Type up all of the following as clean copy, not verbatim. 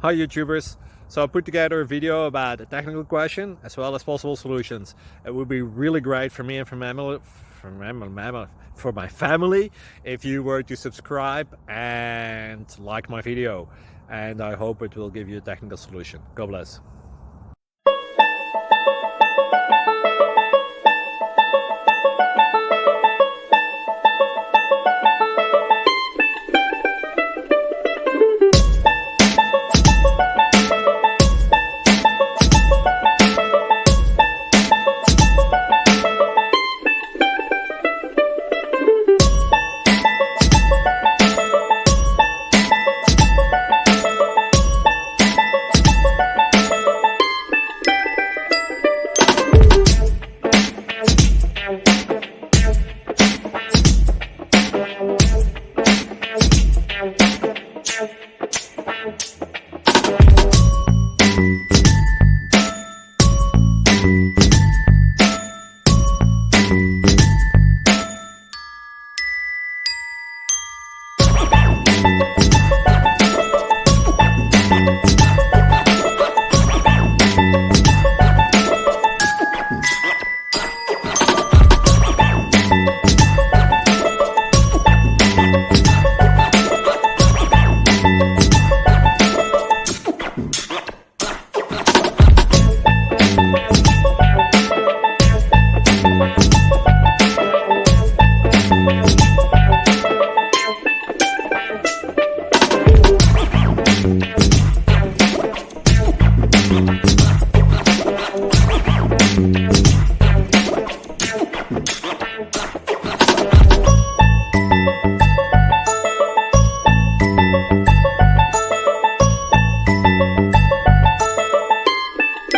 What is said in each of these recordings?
Hi YouTubers. So I put together a video about a technical question as well as possible solutions. It would be really great for me and for my family if you were to subscribe and like my video. And I hope it will give you a technical solution. God bless.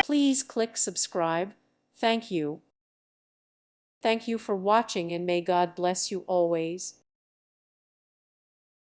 Please click subscribe. Thank you. Thank you for watching and may God bless you always.